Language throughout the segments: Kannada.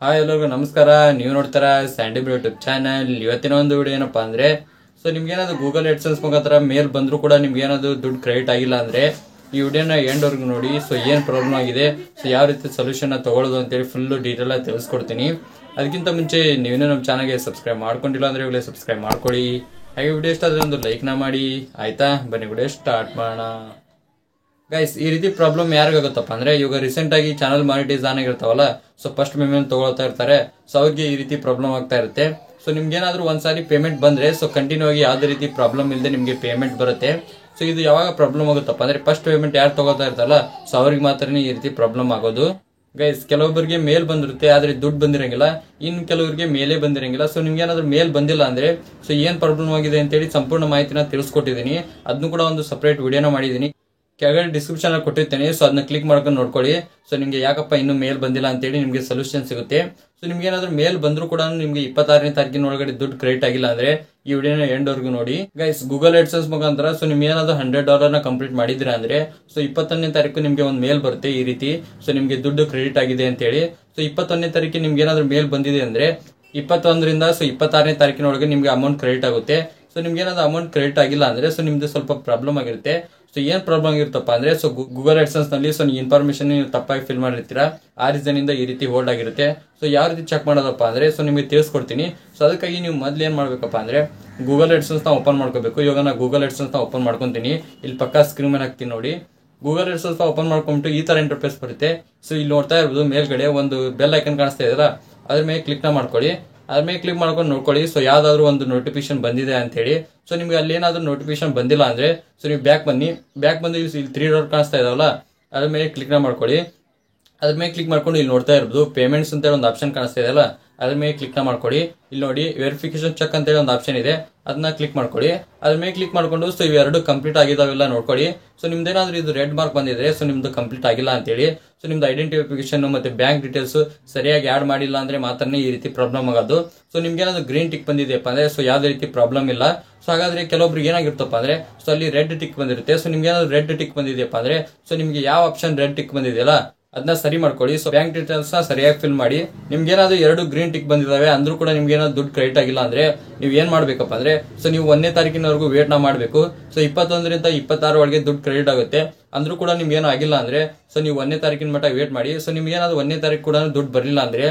ಹಾಯ್ ಎಲ್ಲರಿಗೂ ನಮಸ್ಕಾರ. ನೀವು ನೋಡ್ತಾರ ಸ್ಯಾಂಡಿ ಬ್ರೋ ಯೂಟ್ಯೂಬ್ ಚಾನಲ್. ಇವತ್ತಿನ ಒಂದು ವಿಡಿಯೋ ಏನಪ್ಪಾ ಅಂದ್ರೆ, ಸೊ ನಿಮ್ಗೇನಾದ್ರು ಗೂಗಲ್ ಎಡ್ಸೆನ್ಸ್ ಮುಖಾಂತರ ಮೇಲ್ ಬಂದ್ರು ಕೂಡ ನಿಮ್ಗೆ ಏನಾದ್ರು ದುಡ್ಡು ಕ್ರೆಡಿಟ್ ಆಗಿಲ್ಲ ಅಂದ್ರೆ ಈ ವಿಡಿಯೋನ ಎಂಡ್ ವರ್ಗು ನೋಡಿ. ಸೊ ಏನ್ ಪ್ರಾಬ್ಲಮ್ ಆಗಿದೆ, ಸೊ ಯಾವ ರೀತಿ ಸೊಲ್ಯೂಷನ್ ತಗೊಳ್ಳೋದು ಅಂತೇಳಿ ಫುಲ್ ಡೀಟೇಲ್ ಆಗಿ ತಿಳಿಸ್ಕೊಡ್ತೀನಿ. ಅದಕ್ಕಿಂತ ಮುಂಚೆ ನೀವೇನೋ ನಮ್ಮ ಚಾನಲ್ಗೆ ಸಬ್ಸ್ಕ್ರೈಬ್ ಮಾಡ್ಕೊಂಡಿಲ್ಲ ಅಂದ್ರೆ ಇವಾಗಲೇ ಸಬ್ಸ್ಕ್ರೈಬ್ ಮಾಡ್ಕೊಳ್ಳಿ. ಹಾಗೆ ವಿಡಿಯೋ ಇಷ್ಟ ಆದ್ರೆ ಒಂದು ಲೈಕ್ ನ ಮಾಡಿ. ಆಯ್ತಾ, ಬನ್ನಿ ವಿಡಿಯೋ ಸ್ಟಾರ್ಟ್ ಮಾಡೋಣ. ಗೈಸ್, ಈ ರೀತಿ ಪ್ರಾಬ್ಲಮ್ ಯಾರಿಗಾಗುತ್ತಪ್ಪ ಅಂದ್ರೆ, ಇವಾಗ ರೀಸೆಂಟ್ ಆಗಿ ಚಾನಲ್ ಮಾನಿಟೈಸ್ ಆಗಿರ್ತಾವಲ್ಲ, ಸೊ ಫಸ್ಟ್ ಪೇಮೆಂಟ್ ತಗೊಳ್ತಾ ಇರ್ತಾರೆ. ಸೊ ಅವ್ರಿಗೆ ಈ ರೀತಿ ಪ್ರಾಬ್ಲಮ್ ಆಗ್ತಾ ಇರುತ್ತೆ. ಸೊ ನಿಮ್ಗೆ ಏನಾದ್ರು ಒಂದ್ಸಾರಿ ಪೇಮೆಂಟ್ ಬಂದ್ರೆ ಸೊ ಕಂಟಿನ್ಯೂ ಆಗಿ ಯಾವ್ದೇ ರೀತಿ ಪ್ರಾಬ್ಲಮ್ ಇಲ್ಲದೆ ನಿಮ್ಗೆ ಪೇಮೆಂಟ್ ಬರುತ್ತೆ. ಸೊ ಇದು ಯಾವಾಗ ಪ್ರಾಬ್ಲಮ್ ಆಗುತ್ತಪ್ಪ ಅಂದ್ರೆ, ಫಸ್ಟ್ ಪೇಮೆಂಟ್ ಯಾರು ತಗೋತಾ ಇರ್ತಾರಲ್ಲ ಸೊ ಅವ್ರಿಗೆ ಮಾತ್ರನೇ ಈ ರೀತಿ ಪ್ರಾಬ್ಲಮ್ ಆಗೋದು. ಗೈಸ್, ಕೆಲವೊಬ್ಬರಿಗೆ ಮೇಲ್ ಬಂದಿರುತ್ತೆ ಆದ್ರೆ ದುಡ್ಡು ಬಂದಿರಂಗಿಲ್ಲ, ಇನ್ ಕೆಲವರಿಗೆ ಮೇಲೇ ಬಂದಿರಂಗಿಲ್ಲ. ಸೊ ನಿಮ್ಗೆ ಏನಾದ್ರು ಮೇಲ್ ಬಂದಿಲ್ಲ ಅಂದ್ರೆ ಸೊ ಏನ್ ಪ್ರಾಬ್ಲಮ್ ಆಗಿದೆ ಅಂತೇಳಿ ಸಂಪೂರ್ಣ ಮಾಹಿತಿನ ತಿಳಿಸ್ಕೊಟ್ಟಿದ್ದೀನಿ. ಅದನ್ನು ಕೂಡ ಒಂದು ಸಪರೇಟ್ ವಿಡಿಯೋನ ಮಾಡಿದೀನಿ, ಕೆಳಗಡೆ ಡಿಸ್ಕ್ರಿಪ್ಷನ್ ಅಲ್ಲಿ ಕೊಟ್ಟಿರ್ತೇನೆ. ಸೊ ಅದನ್ನ ಕ್ಲಿಕ್ ಮಾಡ್ಕೊಂಡು ನೋಡ್ಕೊಳ್ಳಿ. ಸೊ ನಿಮ್ಗೆ ಯಾಕಪ್ಪ ಇನ್ನೂ ಮೇಲ್ ಬಂದಿಲ್ಲ ಅಂತೇಳಿ ನಿಮ್ಗೆ ಸೊಲ್ಯೂಷನ್ ಸಿಗುತ್ತೆ. ಸೊ ನಿಮ್ಗೆ ಏನಾದ್ರು ಮೇಲ್ ಬಂದ್ರು ಕೂಡ ನಿಮ್ಗೆ 26ನೇ ತಾರೀಕಿನ ಒಳಗಡೆ ದುಡ್ಡು ಕ್ರೆಡಿಟ್ ಆಗಿಲ್ಲ ಅಂದ್ರೆ ಈ ವಿಡಿಯೋನ ಎಂಡ್ ವರ್ಗು ನೋಡಿ. ಗೈಸ್, ಗೂಗಲ್ ಎಡ್ಸೆನ್ಸ್ ಮುಖಾಂತರ ಸೊ ನಿಮ್ಗೆ ಏನಾದ್ರು $100 ಕಂಪ್ಲೀಟ್ ಮಾಡಿದಿರಾ ಅಂದ್ರೆ ಸೊ 21ನೇ ತಾರೀಕು ನಿಮ್ಗೆ ಒಂದು ಮೇಲ್ ಬರುತ್ತೆ ಈ ರೀತಿ, ಸೊ ನಿಮ್ಗೆ ದುಡ್ಡು ಕ್ರೆಡಿಟ್ ಆಗಿದೆ ಅಂತ ಹೇಳಿ. ಸೊ 21ನೇ ತಾರೀಕಿಗೆ ನಿಮ್ಗೆ ಏನಾದ್ರು ಮೇಲ್ ಬಂದಿದೆ ಅಂದ್ರೆ 21ರಿಂದ ಸೊ 26ನೇ ತಾರೀಕಿನ ಒಳಗೆ ನಿಮ್ಗೆ ಅಮೌಂಟ್ ಕ್ರೆಡಿಟ್ ಆಗುತ್ತೆ. ಸೊ ನಿಮ್ಗೆ ಏನಾದ್ರು ಅಮೌಂಟ್ ಕ್ರೆಡಿಟ್ ಆಗಿಲ್ಲ ಅಂದ್ರೆ ಸೊ ನಿಮ್ದು ಸ್ವಲ್ಪ ಪ್ರಾಬ್ಲಮ್ ಆಗಿರುತ್ತೆ. ಸೊ ಏನ್ ಪ್ರಾಬ್ಲಮ್ ಆಗಿರುತ್ತಪ್ಪ ಅಂದ್ರೆ, ಸೊ ಗೂಗಲ್ ಎಡ್ಸೆನ್ಸ್ ನಲ್ಲಿ ಸೊ ಇನ್ಫಾರ್ಮೇಶನ್ ನೀವು ತಪ್ಪಾಗಿ ಫಿಲ್ ಮಾಡಿರ್ತೀರಾ, ಆ ರೀಸನ್ ಇಂದ ಈ ರೀತಿ ಹೋಲ್ಡ್ ಆಗಿರುತ್ತೆ. ಸೊ ಯಾವ ರೀತಿ ಚೆಕ್ ಮಾಡೋದಪ್ಪ ಅಂದ್ರೆ ಸೊ ನಿಮಗೆ ತಿಳಿಸ್ಕೊಡ್ತೀನಿ. ಸೊ ಅದಕ್ಕಾಗಿ ನೀವು ಮೊದ್ಲು ಏನ್ ಮಾಡ್ಬೇಕಪ್ಪ ಅಂದ್ರೆ, ಗೂಗಲ್ ಎಡ್ಸೆನ್ಸ್ ನ ಓಪನ್ ಮಾಡ್ಕೋಬೇಕು. ಇವಾಗ ನಾ ಗೂಗಲ್ ಎಡ್ಸೆನ್ಸ್ ನ ಓಪನ್ ಮಾಡ್ಕೊಂತೀನಿ. ಇಲ್ಲಿ ಪಕ್ಕ ಸ್ಕ್ರೀನ್ ಮೇಲೆ ಹಾಕ್ತೀನಿ ನೋಡಿ. ಗೂಗಲ್ ಎಡ್ಸೆನ್ಸ್ ಓಪನ್ ಮಾಡ್ಕೊಂಡ್ಬಿಟ್ಟು ಈ ತರ ಇಂಟರ್ಫೇಸ್ ಬರುತ್ತೆ. ಸೊ ಇಲ್ಲಿ ನೋಡ್ತಾ ಇರ್ಬೋದು ಮೇಲ್ಗಡೆ ಒಂದು ಬೆಲ್ ಐಕನ್ ಕಾಣಿಸ್ತಾ ಇದೆಯಲ್ಲ, ಅದ್ರ ಮೇಲೆ ಕ್ಲಿಕ್ ನ ಮಾಡ್ಕೊಳ್ಳಿ. ಅದ್ರ ಮೇಲೆ ಕ್ಲಿಕ್ ಮಾಡ್ಕೊಂಡು ನೋಡ್ಕೊಳ್ಳಿ ಸೊ ಯಾವ್ದಾದ್ರು ಒಂದು ನೋಟಿಫಿಕೇಶನ್ ಬಂದಿದೆ ಅಂತ ಹೇಳಿ. ಸೊ ನಿಮ್ಗೆ ಅಲ್ಲಿ ಏನಾದ್ರು ನೋಟಿಫಿಕೇಶನ್ ಬಂದಿಲ್ಲ ಅಂದ್ರೆ ಸೊ ನೀವು ಬ್ಯಾಕ್ ಬಂದು ಇಲ್ಲಿ 3 ಡಾಟ್ ಕಾಣಿಸ್ತಾ ಇದಾವಲ್ಲ, ಅದ್ರ ಮೇಲೆ ಕ್ಲಿಕ್ ನ ಮಾಡ್ಕೊಳ್ಳಿ. ಅದ್ರ ಮೇಲೆ ಕ್ಲಿಕ್ ಮಾಡ್ಕೊಂಡು ಇಲ್ಲಿ ನೋಡ್ತಾ ಇರ್ಬೋದು ಪೇಮೆಂಟ್ಸ್ ಅಂತ ಒಂದು ಆಪ್ಷನ್ ಕಾಣಿಸ್ತಾ ಇದೆಯಲ್ಲ, ಅದ್ರ ಮೇಲೆ ಕ್ಲಿಕ್ ನ ಮಾಡ್ಕೊಳ್ಳಿ. ಇಲ್ಲಿ ನೋಡಿ ವೆರಿಫಿಕೇಶನ್ ಚೆಕ್ ಅಂತ ಹೇಳಿ ಒಂದು ಆಪ್ಷನ್ ಇದೆ, ಅದನ್ನ ಕ್ಲಿಕ್ ಮಾಡ್ಕೊಳ್ಳಿ. ಅದ್ರ ಮೇಲೆ ಕ್ಲಿಕ್ ಮಾಡ್ಕೊಂಡು ಸೊ ಇವೆರಡು ಕಂಪ್ಲೀಟ್ ಆಗಿದಾವೆಲ್ಲ ನೋಡ್ಕೊಳ್ಳಿ. ಸೊ ನಿಮ್ದೇನಾದ್ರೂ ಇದು ರೆಡ್ ಮಾರ್ಕ್ ಬಂದಿದ್ರೆ ಸೊ ನಿಮ್ದು ಕಂಪ್ಲೀಟ್ ಆಗಿಲ್ಲ ಅಂತೇಳಿ. ಸೊ ನಿಮ್ದು ಐಡೆಂಟಿಫಿಕೇಶನ್ ಮತ್ತೆ ಬ್ಯಾಂಕ್ ಡೀಟೇಲ್ಸ್ ಸರಿಯಾಗಿ ಆಡ್ ಮಾಡಿಲ್ಲ ಅಂದ್ರೆ ಮಾತ್ರನೇ ಈ ರೀತಿ ಪ್ರಾಬ್ಲಮ್ ಆಗೋದು. ಸೊ ನಿಮ್ಗೆ ಏನಾದ್ರು ಗ್ರೀನ್ ಟಿಕ್ ಬಂದಿದೆಯಪ್ಪ ಅಂದ್ರೆ ಸೊ ಯಾವ್ದೇ ರೀತಿ ಪ್ರಾಬ್ಲಮ್ ಇಲ್ಲ. ಸೊ ಹಾಗಾದ್ರೆ ಕೆಲವೊಬ್ರಿಗೆ ಏನಾಗಿರುತ್ತಪ್ಪ ಅಂದ್ರೆ ಸೊ ಅಲ್ಲಿ ರೆಡ್ ಟಿಕ್ ಬಂದಿರುತ್ತೆ. ಸೊ ನಿಮ್ಗೆ ಏನಾದ್ರು ರೆಡ್ ಟಿಕ್ ಬಂದಿದೆಯಪ್ಪ ಅಂದ್ರೆ ಸೊ ನಿಮ್ಗೆ ಯಾವ ಆಪ್ಷನ್ ರೆಡ್ ಟಿಕ್ ಬಂದಿದೆಯಲ್ಲ ಅದನ್ನ ಸರಿ ಮಾಡ್ಕೊಳ್ಳಿ. ಸೊ ಬ್ಯಾಂಕ್ ಡೀಟೇಲ್ಸ್ ನ ಸರಿಯಾಗಿ ಫಿಲ್ ಮಾಡಿ. ನಿಮ್ಗೆ ಏನಾದ್ರು 2 ಗ್ರೀನ್ ಟಿಕ್ ಬಂದಿದಾವೆ ಅಂದ್ರೂ ಕೂಡ ನಿಮ್ಗೆ ಏನಾದ್ರು ದುಡ್ಡು ಕ್ರೆಡಿಟ್ ಆಗಿಲ್ಲ ಅಂದ್ರೆ ನೀವು ಏನ್ ಮಾಡ್ಬೇಕಪ್ಪ ಅಂದ್ರೆ ಸೊ ನೀವು 1ನೇ ತಾರೀಕಿನವರೆಗೂ ವೇಟ್ ನ ಮಾಡ್ಬೇಕು. ಸೊ 21ರಿಂದ 26 ಒಳಗೆ ದುಡ್ಡು ಕ್ರೆಡಿಟ್ ಆಗುತ್ತೆ. ಅಂದ್ರೂ ಕೂಡ ನಿಮ್ಗೆ ಏನೋ ಆಗಿಲ್ಲ ಅಂದ್ರೆ ಸೊ ನೀವು 1ನೇ ತಾರೀಕಿನ ಮಟ್ಟ ವೇಟ್ ಮಾಡಿ. ಸೊ ನಿಮ್ಗೆ ಏನಾದ್ರು 1ನೇ ತಾರೀಕು ಕೂಡ ದುಡ್ಡು ಬರಲಿಲ್ಲ ಅಂದ್ರೆ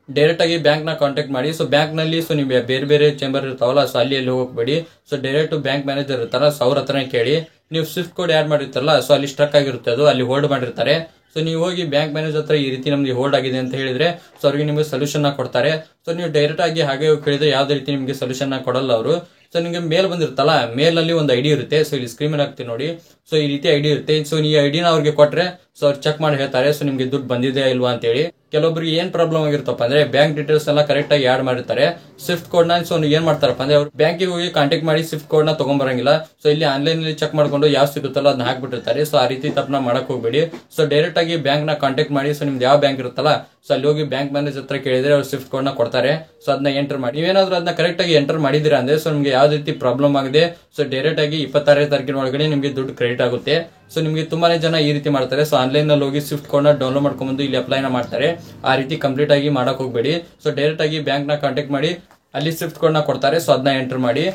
ಡೈರೆಕ್ಟ್ ಆಗಿ ಬ್ಯಾಂಕ್ ನ ಕಾಂಟ್ಯಾಕ್ಟ್ ಮಾಡಿ. ಸೊ ಬ್ಯಾಂಕ್ ನಲ್ಲಿ ಸೊ ನೀವು ಬೇರೆ ಬೇರೆ ಚೇಂಬರ್ ಇರ್ತಾವಲ್ಲ ಸೊ ಅಲ್ಲಿ ಹೋಗ್ಬೇಡಿ. ಸೊ ಡೈರೆಕ್ಟ್ ಬ್ಯಾಂಕ್ ಮ್ಯಾನೇಜರ್ ಇರ್ತಾರ, ಸೊ ಅವ್ರ ಹತ್ರನೇ ಕೇಳಿ. ನೀವು ಸ್ವಿಫ್ಟ್ ಕೋಡ್ ಆಡ್ ಮಾಡಿರ್ತಾರಲ್ಲ ಸೊ ಅಲ್ಲಿ ಸ್ಟ್ರಕ್ ಆಗಿರುತ್ತೆ, ಅದು ಅಲ್ಲಿ ಹೋಲ್ಡ್ ಮಾಡಿರ್ತಾರೆ. ಸೊ ನೀವು ಹೋಗಿ ಬ್ಯಾಂಕ್ ಮ್ಯಾನೇಜರ್ ಹತ್ರ ಈ ರೀತಿ ನಮ್ಗೆ ಹೋಲ್ಡ್ ಆಗಿದೆ ಅಂತ ಹೇಳಿದ್ರೆ ಸೊ ಅವ್ರಿಗೆ ನಿಮ್ಗೆ ಸೊಲ್ಯೂಷನ್ ಕೊಡ್ತಾರೆ. ಸೊ ನೀವು ಡೈರೆಕ್ಟ್ ಆಗಿ ಹಾಗೆ ಕೇಳಿದ್ರೆ ಯಾವ್ದೇ ರೀತಿ ನಿಮ್ಗೆ ಸೊಲ್ಯೂಷನ್ ಕೊಡಲ್ಲ ಅವರು. ಸೊ ನಿಮ್ಗೆ ಮೇಲ್ ಬಂದಿರುತ್ತಲ್ಲ, ಮೇಲ್ ನಲ್ಲಿ ಒಂದು ಐಡಿ ಇರುತ್ತೆ. ಸೊ ಇಲ್ಲಿ ಸ್ಕ್ರೀನ್ ಮೇಲೆ ಹಾಕ್ತೀನಿ ನೋಡಿ. ಸೊ ಈ ರೀತಿ ಐಡಿ ಇರುತ್ತೆ. ಸೊ ಈ ಐಡಿನ ಅವ್ರಿಗೆ ಕೊಟ್ರೆ ಸೊ ಅವ್ರು ಚೆಕ್ ಮಾಡಿ ಹೇಳ್ತಾರೆ ಸೊ ನಿಮ್ಗೆ ದುಡ್ಡು ಬಂದಿದೆ ಇಲ್ವಾ ಅಂತ ಹೇಳಿ. ಕೆಲವೊಬ್ರಿಗೆ ಏನ್ ಪ್ರಾಬ್ಲಮ್ ಆಗಿರುತ್ತಪ್ಪ ಅಂದ್ರೆ ಬ್ಯಾಂಕ್ ಡೀಟೇಲ್ಸ್ ಎಲ್ಲ ಕರೆಕ್ಟ್ ಆಗಿ ಆಡ್ ಮಾಡಿರ್ತಾರೆ. ಸ್ವಿಫ್ಟ್ ಕೋಡ್ ನ ಸೊ ಏನ್ ಮಾಡ್ತಾರಪ್ಪ ಅಂದ್ರೆ ಅವ್ರು ಬ್ಯಾಂಕಿಗೆ ಹೋಗಿ ಕಾಂಟ್ಯಾಕ್ಟ್ ಮಾಡಿ ಸ್ವಿಫ್ಟ್ ಕೋಡ್ ನ ತಗೊಂಡ್ಬರಂಗಿಲ್ಲ. ಸೊ ಇಲ್ಲಿ ಆನ್ಲೈನ್ ನಲ್ಲಿ ಚೆಕ್ ಮಾಡ್ಕೊಂಡು ಯಾವ ಸಿಗುತ್ತಲ್ಲ ಅದನ್ನ ಹಾಕ್ಬಿಟ್ಟಿರ್ತಾರೆ. ಸೊ ಆ ರೀತಿ ತಪ್ಪನ ಮಾಡಕ್ ಹೋಗ್ಬೇಡಿ. ಸೊ ಡೈರೆಕ್ಟ್ ಆಗಿ ಬ್ಯಾಂಕ್ ನ ಕಾಂಟ್ಯಾಕ್ಟ್ ಮಾಡಿ. ಸೊ ನಿಮ್ದು ಯಾವ ಬ್ಯಾಂಕ್ ಇರುತ್ತಲ್ಲ ಸೊ ಅಲ್ಲಿ ಹೋಗಿ ಬ್ಯಾಂಕ್ ಮ್ಯಾನೇಜರ್ ಹತ್ರ ಕೇಳಿದ್ರೆ ಅವ್ರು ಸ್ವಿಫ್ಟ್ ಕೋಡ್ ನ ಕೊಡ್ತಾರೆ. ಸೊ ಅದನ್ನ ಎಂಟರ್ ಮಾಡಿ. ನೀವೇನಾದ್ರೂ ಅದನ್ನ ಕರೆಕ್ಟ್ ಆಗಿ ಎಂಟರ್ ಮಾಡಿದಿರಾ ಅಂದ್ರೆ ಸೊ ನಿಮ್ಗೆ ಯಾವ್ದು ರೀತಿ ಪ್ರಾಬ್ಲಮ್ ಆಗಿದೆ ಸೊ ಡೈರೆಕ್ಟ್ ಆಗಿ 26ನೇ ತಾರೀಕಿನ ಒಳಗಡೆ ನಿಮ್ಗೆ ದುಡ್ಡು ಕ್ರೆಡಿಟ್ ಆಗುತ್ತೆ. ಸೊ ನಿಮ್ಗೆ ತುಂಬಾನೇ ಜನ ಈ ರೀತಿ ಮಾಡ್ತಾರೆ. ಸೊ ಆನ್ಲೈನ್ ನಲ್ಲಿ ಹೋಗಿ ಸ್ವಿಫ್ಟ್ ಕೋಡ್ ನ ಡೌನ್ಲೋಡ್ ಮಾಡ್ಕೊಂಡ್ಬಂದು ಇಲ್ಲಿ ಅಪ್ಲೈ ನ ಮಾಡ್ತಾರೆ. ಆ ರೀತಿ ಕಂಪ್ಲೀಟ್ ಆಗಿ ಮಾಡಕ್ ಹೋಗ್ಬೇಡಿ. ಸೊ ಡೈರೆಕ್ಟ್ ಆಗಿ ಬ್ಯಾಂಕ್ ನ ಕಾಂಟ್ಯಾಕ್ಟ್ ಮಾಡಿ, ಅಲ್ಲಿ ಸ್ವಿಫ್ಟ್ ಕೋಡ್ ನ ಕೊಡ್ತಾರೆ. ಸೊ ಅದನ್ನ ಎಂಟರ್ ಮಾಡಿ,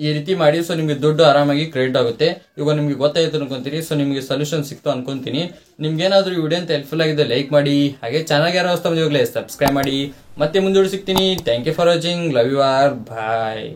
ಈ ರೀತಿ ಮಾಡಿ. ಸೊ ನಿಮ್ಗೆ ದುಡ್ಡು ಆರಾಮಾಗಿ ಕ್ರೆಡಿಟ್ ಆಗುತ್ತೆ. ಇವಾಗ ನಿಮ್ಗೆ ಗೊತ್ತಾಯ್ತು ಅನ್ಕೊಂತೀನಿ. ಸೊ ನಿಮ್ಗೆ ಸೊಲ್ಯೂಷನ್ ಸಿಕ್ತು ಅನ್ಕೊಂತೀನಿ. ನಿಮ್ಗೆ ಏನಾದ್ರು ಈ ವಿಡಿಯೋ ಅಂತ ಹೆಲ್ಪ್ಫುಲ್ ಆಗಿದೆ ಲೈಕ್ ಮಾಡಿ. ಹಾಗೆ ಚಾನಲ್ ಯಾರು ಹೊಸ ಬಂದಿವಾಗಲೇ ಸಬ್ಸ್ಕ್ರೈಬ್ ಮಾಡಿ. ಮತ್ತೆ ಮುಂದೆ ಸಿಗ್ತೀನಿ. Thank you for watching. Love you all. Bye.